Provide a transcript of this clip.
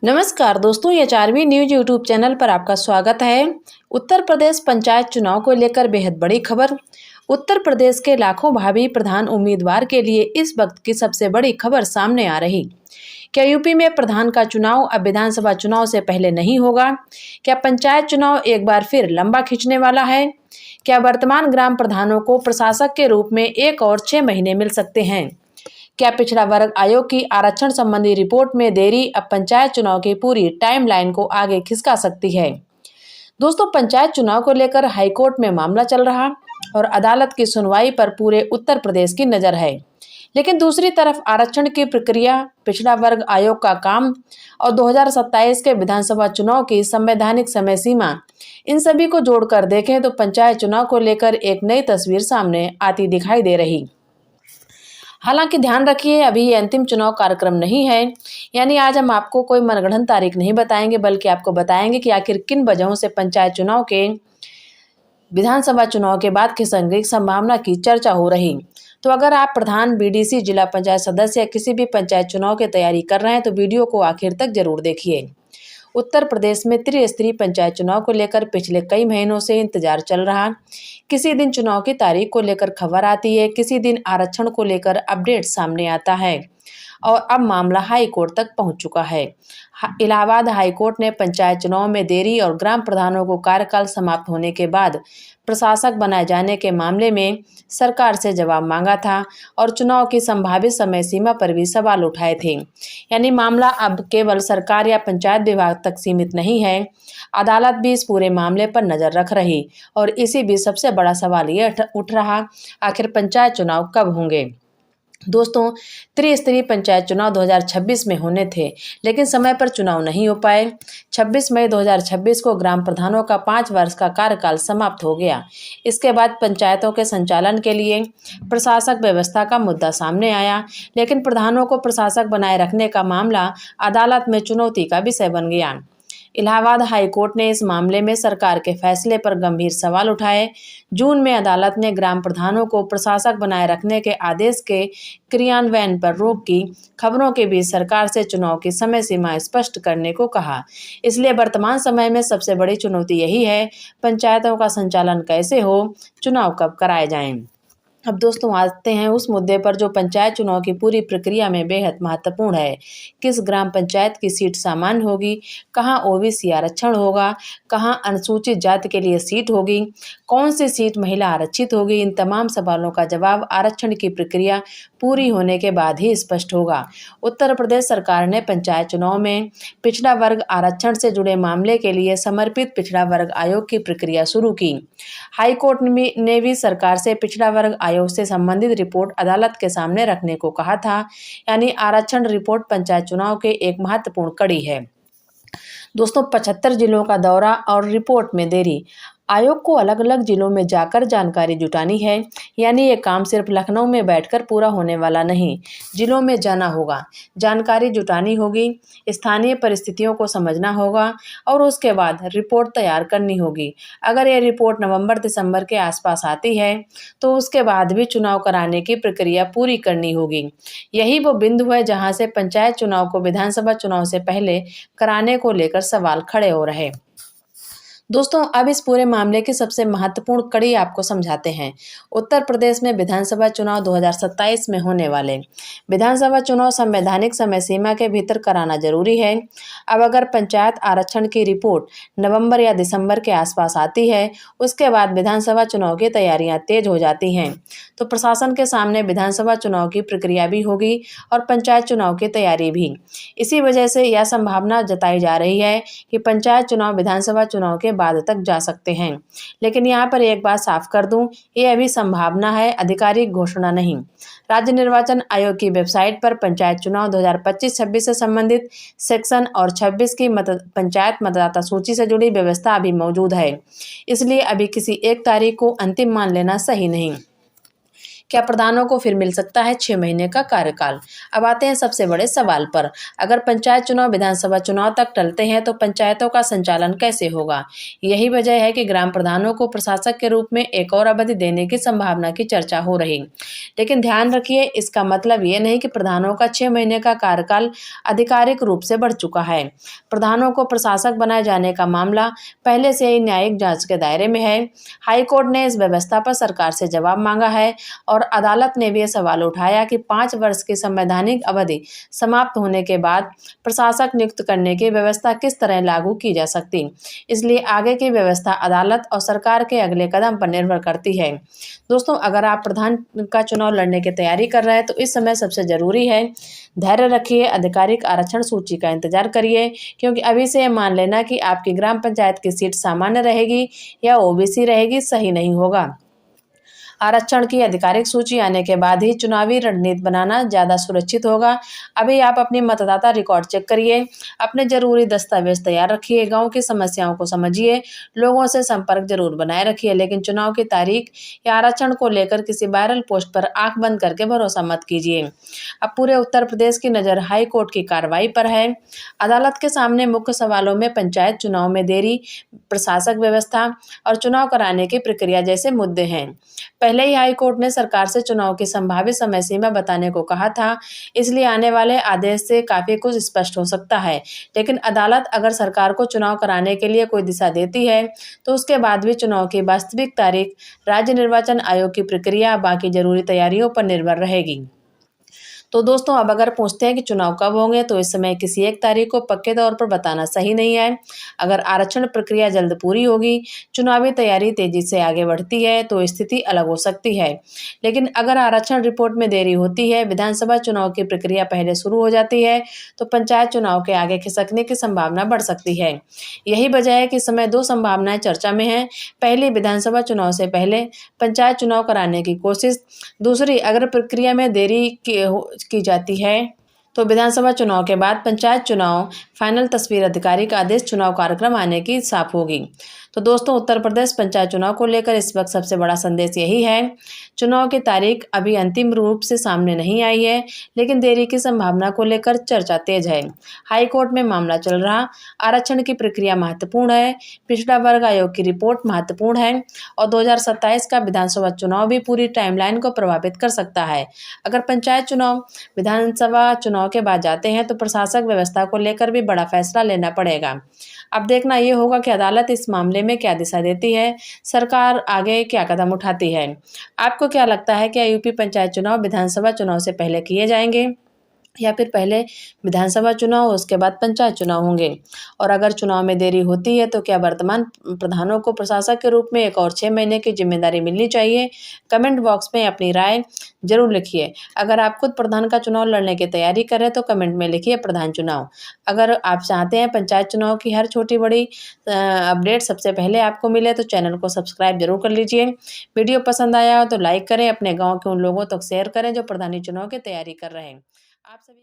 नमस्कार दोस्तों, ये 4वीं न्यूज यूट्यूब चैनल पर आपका स्वागत है। उत्तर प्रदेश पंचायत चुनाव को लेकर बेहद बड़ी खबर। उत्तर प्रदेश के लाखों भावी प्रधान उम्मीदवार के लिए इस वक्त की सबसे बड़ी खबर सामने आ रही। क्या यूपी में प्रधान का चुनाव अब विधानसभा चुनाव से पहले नहीं होगा? क्या पंचायत चुनाव एक बार फिर लंबा खींचने वाला है? क्या वर्तमान ग्राम प्रधानों को प्रशासक के रूप में 1 और 6 महीने मिल सकते हैं? क्या पिछड़ा वर्ग आयोग की आरक्षण संबंधी रिपोर्ट में देरी अब पंचायत चुनाव की पूरी टाइमलाइन को आगे खिसका सकती है? दोस्तों, पंचायत चुनाव को लेकर हाईकोर्ट में मामला चल रहा और अदालत की सुनवाई पर पूरे उत्तर प्रदेश की नजर है। लेकिन दूसरी तरफ आरक्षण की प्रक्रिया, पिछड़ा वर्ग आयोग का काम और 2027 के विधानसभा चुनाव की संवैधानिक समय सीमा, इन सभी को जोड़कर देखें तो पंचायत चुनाव को लेकर एक नई तस्वीर सामने आती दिखाई दे रही। हालांकि ध्यान रखिए, अभी ये अंतिम चुनाव कार्यक्रम नहीं है, यानी आज हम आपको कोई मनगढ़ंत तारीख नहीं बताएंगे, बल्कि आपको बताएंगे कि आखिर किन वजहों से पंचायत चुनाव के विधानसभा चुनाव के बाद की संदिग्ध संभावना की चर्चा हो रही। तो अगर आप प्रधान, बीडीसी, जिला पंचायत सदस्य या किसी भी पंचायत चुनाव की तैयारी कर रहे हैं तो वीडियो को आखिर तक जरूर देखिए। उत्तर प्रदेश में त्रिस्तरीय पंचायत चुनाव को लेकर पिछले कई महीनों से इंतजार चल रहा। किसी दिन चुनाव की तारीख को लेकर खबर आती है, किसी दिन आरक्षण को लेकर अपडेट सामने आता है और अब मामला हाई कोर्ट तक पहुंच चुका है। इलाहाबाद हाई कोर्ट ने पंचायत चुनाव में देरी और ग्राम प्रधानों को कार्यकाल समाप्त होने के बाद प्रशासक बनाए जाने के मामले में सरकार से जवाब मांगा था और चुनाव की संभावित समय सीमा पर भी सवाल उठाए थे। यानी मामला अब केवल सरकार या पंचायत विभाग तक सीमित नहीं है, अदालत भी इस पूरे मामले पर नजर रख रही। और इसी बीच सबसे बड़ा सवाल ये उठ रहा, आखिर पंचायत चुनाव कब होंगे? दोस्तों, त्रिस्तरीय पंचायत चुनाव 2026 में होने थे, लेकिन समय पर चुनाव नहीं हो पाए। 26 मई 2026 को ग्राम प्रधानों का 5 वर्ष का कार्यकाल समाप्त हो गया। इसके बाद पंचायतों के संचालन के लिए प्रशासक व्यवस्था का मुद्दा सामने आया, लेकिन प्रधानों को प्रशासक बनाए रखने का मामला अदालत में चुनौती का विषय बन गया। इलाहाबाद हाई कोर्ट ने इस मामले में सरकार के फैसले पर गंभीर सवाल उठाए। जून में अदालत ने ग्राम प्रधानों को प्रशासक बनाए रखने के आदेश के क्रियान्वयन पर रोक की खबरों के बीच सरकार से चुनाव की समय सीमा स्पष्ट करने को कहा। इसलिए वर्तमान समय में सबसे बड़ी चुनौती यही है, पंचायतों का संचालन कैसे हो, चुनाव कब कराए जाएं। अब दोस्तों आते हैं उस मुद्दे पर जो पंचायत चुनाव की पूरी प्रक्रिया में बेहद महत्वपूर्ण है। किस ग्राम पंचायत की सीट सामान्य होगी, कहां ओबीसी आरक्षण होगा, कहां अनुसूचित जाति के लिए सीट होगी, कौन सी सीट महिला आरक्षित होगी, इन तमाम सवालों का जवाब आरक्षण की प्रक्रिया पूरी होने के बाद ही स्पष्ट होगा। उत्तर प्रदेश सरकार ने पंचायत चुनाव में पिछड़ा वर्ग आरक्षण से जुड़े मामले के लिए समर्पित पिछड़ा वर्ग आयोग की प्रक्रिया शुरू की। हाईकोर्ट ने भी सरकार से पिछड़ा वर्ग आयोग से संबंधित रिपोर्ट अदालत के सामने रखने को कहा था। यानी आरक्षण रिपोर्ट पंचायत चुनाव के एक महत्वपूर्ण कड़ी है। दोस्तों, 75 जिलों का दौरा और रिपोर्ट में देरी। आयोग को अलग अलग जिलों में जाकर जानकारी जुटानी है, यानी ये काम सिर्फ लखनऊ में बैठकर पूरा होने वाला नहीं, जिलों में जाना होगा, जानकारी जुटानी होगी, स्थानीय परिस्थितियों को समझना होगा और उसके बाद रिपोर्ट तैयार करनी होगी। अगर ये रिपोर्ट नवंबर-दिसंबर के आसपास आती है तो उसके बाद भी चुनाव कराने की प्रक्रिया पूरी करनी होगी। यही वो बिंदु है जहाँ से पंचायत चुनाव को विधानसभा चुनाव से पहले कराने को लेकर सवाल खड़े हो रहे। दोस्तों, अब इस पूरे मामले की सबसे महत्वपूर्ण कड़ी आपको समझाते हैं। उत्तर प्रदेश में विधानसभा चुनाव 2027 में होने वाले। विधानसभा चुनाव संवैधानिक समय सीमा के भीतर कराना जरूरी है। अब अगर पंचायत आरक्षण की रिपोर्ट नवंबर या दिसंबर के आसपास आती है, उसके बाद विधानसभा चुनाव की तैयारियां तेज हो जाती हैं, तो प्रशासन के सामने विधानसभा चुनाव की प्रक्रिया भी होगी और पंचायत चुनाव की तैयारी भी। इसी वजह से यह संभावना जताई जा रही है कि पंचायत चुनाव विधानसभा चुनाव के बाद तक जा सकते हैं। लेकिन यहाँ पर एक बात साफ कर दूं, ये अभी संभावना है, आधिकारिक घोषणा नहीं। राज्य निर्वाचन आयोग की वेबसाइट पर पंचायत चुनाव 2025-26 से संबंधित सेक्शन और 26 की पंचायत मतदाता सूची से जुड़ी व्यवस्था अभी मौजूद है। इसलिए अभी किसी एक तारीख को अंतिम मान लेना सही नहीं। क्या प्रधानों को फिर मिल सकता है 6 महीने का कार्यकाल? अब आते हैं सबसे बड़े सवाल पर। अगर पंचायत चुनाव विधानसभा चुनाव तक टलते हैं तो पंचायतों का संचालन कैसे होगा? यही वजह है कि ग्राम प्रधानों को प्रशासक के रूप में एक और अवधि देने की संभावना की चर्चा हो रही। लेकिन ध्यान रखिए, इसका मतलब ये नहीं कि प्रधानों का 6 महीने का कार्यकाल आधिकारिक रूप से बढ़ चुका है। प्रधानों को प्रशासक बनाए जाने का मामला पहले से ही न्यायिक जांच के दायरे में है। हाईकोर्ट ने इस व्यवस्था पर सरकार से जवाब मांगा है और अदालत ने भी यह सवाल उठाया कि 5 वर्ष की संवैधानिक अवधि समाप्त होने के बाद प्रशासक नियुक्त करने की व्यवस्था किस तरह लागू की जा सकती। इसलिए आगे की व्यवस्था अदालत और सरकार के अगले कदम पर निर्भर करती है। दोस्तों, अगर आप प्रधान का चुनाव लड़ने की तैयारी कर रहे हैं तो इस समय सबसे जरूरी है धैर्य रखिए, आधिकारिक आरक्षण सूची का इंतजार करिए, क्योंकि अभी से मान लेना कि आपकी ग्राम पंचायत की सीट सामान्य रहेगी या ओबीसी रहेगी सही नहीं होगा। आरक्षण की आधिकारिक सूची आने के बाद ही चुनावी रणनीति बनाना ज़्यादा सुरक्षित होगा। अभी आप अपनी मतदाता रिकॉर्ड चेक करिए, अपने जरूरी दस्तावेज तैयार रखिए, गांव की समस्याओं को समझिए, लोगों से संपर्क जरूर बनाए रखिए, लेकिन चुनाव की तारीख या आरक्षण को लेकर किसी वायरल पोस्ट पर आंख बंद करके भरोसा मत कीजिए। अब पूरे उत्तर प्रदेश की नज़र हाई कोर्ट की कार्रवाई पर है। अदालत के सामने मुख्य सवालों में पंचायत चुनाव में देरी, प्रशासक व्यवस्था और चुनाव कराने की प्रक्रिया जैसे मुद्दे हैं। पहले ही हाई कोर्ट ने सरकार से चुनाव की संभावित समय सीमा बताने को कहा था, इसलिए आने वाले आदेश से काफी कुछ स्पष्ट हो सकता है। लेकिन अदालत अगर सरकार को चुनाव कराने के लिए कोई दिशा देती है तो उसके बाद भी चुनाव की वास्तविक तारीख राज्य निर्वाचन आयोग की प्रक्रिया बाकी जरूरी तैयारियों पर निर्भर रहेगी। तो दोस्तों, अब अगर पूछते हैं कि चुनाव कब होंगे तो इस समय किसी एक तारीख को पक्के तौर पर बताना सही नहीं है। अगर आरक्षण प्रक्रिया जल्द पूरी होगी, चुनावी तैयारी तेजी से आगे बढ़ती है तो स्थिति अलग हो सकती है। लेकिन अगर आरक्षण रिपोर्ट में देरी होती है, विधानसभा चुनाव की प्रक्रिया पहले शुरू हो जाती है तो पंचायत चुनाव के आगे खिसकने की संभावना बढ़ सकती है। यही वजह है कि इस समय 2 संभावनाएं चर्चा में हैं। पहली, विधानसभा चुनाव से पहले पंचायत चुनाव कराने की कोशिश। दूसरी, अगर प्रक्रिया में देरी की जाती है तो विधानसभा चुनाव के बाद पंचायत चुनाव फाइनल तस्वीर अधिकारी का आदेश चुनाव कार्यक्रम आने की साफ होगी। तो दोस्तों, उत्तर प्रदेश पंचायत चुनाव को लेकर इस वक्त सबसे बड़ा संदेश यही है, चुनाव की तारीख अभी अंतिम रूप से सामने नहीं आई है, लेकिन देरी की संभावना को लेकर चर्चा तेज है। हाई कोर्ट में मामला चल रहा, आरक्षण की प्रक्रिया महत्वपूर्ण है, पिछड़ा वर्ग आयोग की रिपोर्ट महत्वपूर्ण है और 2027 का विधानसभा चुनाव भी पूरी टाइमलाइन को प्रभावित कर सकता है। अगर पंचायत चुनाव विधानसभा चुनाव के बाद जाते हैं तो प्रशासक व्यवस्था को लेकर भी बड़ा फैसला लेना पड़ेगा। अब देखना ये होगा कि अदालत इस मामले में क्या दिशा देती है, सरकार आगे क्या कदम उठाती है। आपको क्या लगता है, क्या यूपी पंचायत चुनाव विधानसभा चुनाव से पहले किए जाएंगे या फिर पहले विधानसभा चुनाव उसके बाद पंचायत चुनाव होंगे? और अगर चुनाव में देरी होती है तो क्या वर्तमान प्रधानों को प्रशासक के रूप में एक और 6 महीने की जिम्मेदारी मिलनी चाहिए? कमेंट बॉक्स में अपनी राय जरूर लिखिए। अगर आप खुद प्रधान का चुनाव लड़ने की तैयारी करें तो कमेंट में लिखिए प्रधान चुनाव। अगर आप चाहते हैं पंचायत चुनाव की हर छोटी बड़ी अपडेट सबसे पहले आपको मिले तो चैनल को सब्सक्राइब जरूर कर लीजिए। वीडियो पसंद आया हो तो लाइक करें, अपने गाँव के उन लोगों तक शेयर करें जो प्रधानी चुनाव की तैयारी कर रहे हैं। आप सभी